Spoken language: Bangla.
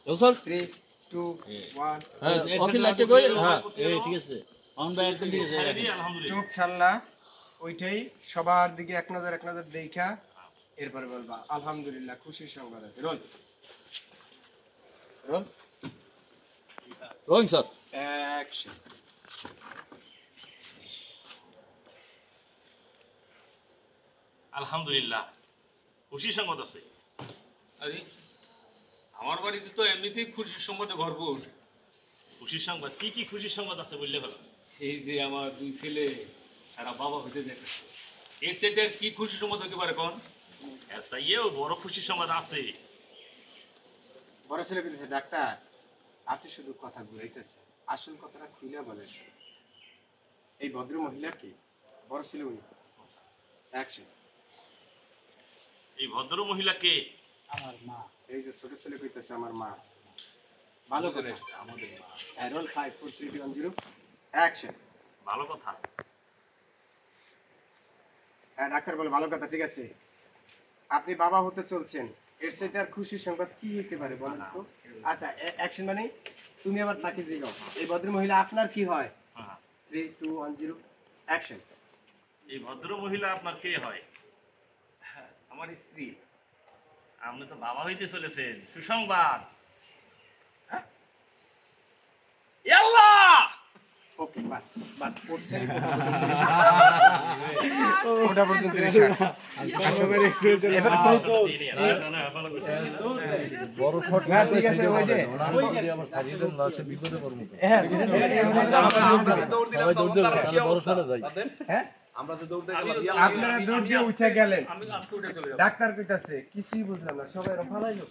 স্যার 3 2 1 হ্যাঁ ওকিল লাগতে কই হ্যাঁ এই ঠিক আছে অন ভাই একদম ঠিক আছে আলহামদুলিল্লাহ চোখ ছাড়লা ওইটাই সবার দিকে এক নজর দেখা এরপরে বলবা আলহামদুলিল্লাহ খুশির সংবাদ আছে roll roll rolling sir action আলহামদুলিল্লাহ খুশি সংবাদ আছে। আরে আমার বাড়িতে তো এমনিতেই খুশির সংবাদে ভরপুর। খুশির সংবাদ কি কি খুশির সংবাদ আছে বললে ভালো। এই যে আমার দুই ছেলে তারা বাবা হইতে দেখেছে, এর সাথে কি খুশি সংবাদ হতে পারে কোন? এর চাইয়েও বড় খুশির সংবাদ আছে। বড় ছেলে বলেছে ডাক্তার আপনি শুধু কথা ঘুরাইতেছেন, আসল কথাটা খুলে বলেন। এই ভদ্র মহিলা কি? বড় ছেলে উনি। অ্যাকশন এই ভদ্র মহিলাকে আমার মা। এই যে ছোট ছেলে কইতেছে আমার মা। ভালো করে আমাদের মা। রোল 5 4 3 2 1 0 অ্যাকশন ভালো কথা। হ্যাঁ ডাক্তার বলে ভালো কথা, ঠিক আছে। আপনি বাবা হতে চলছেন, এর সাথে আর খুশির সংবাদ কি হতে পারে বলেন তো? আচ্ছা অ্যাকশন মানে তুমি আবার তাকে জিগাও এই ভদ্র মহিলা আপনার কি হয়? হ্যাঁ 3 2 1 0 অ্যাকশন এই ভদ্র মহিলা আপনার কে হয়? আমার স্ত্রী। আপনি তো বাবা হইতে চলেছেন, সুসংবাদ। ওকে বাস বাস পড়ছে ওটা পর্যন্ত রিসার্চ এবার বড় শট না ঠিক আছে ওই যে আমার সাজিয়ে দেন লাস্টে বিপদে পড়ব হ্যাঁ সবাই দৌড় দেবে তাহলে বড় শটে যাই হ্যাঁ আমরা তো দৌড়তে আপনারা দৌড় দিয়ে উঠে গেলেন, আমি আজকে উঠে চলে যাবো। ডাক্তার কইতাছে কিছুই বুঝলাম না, সবাই ফালাইলো।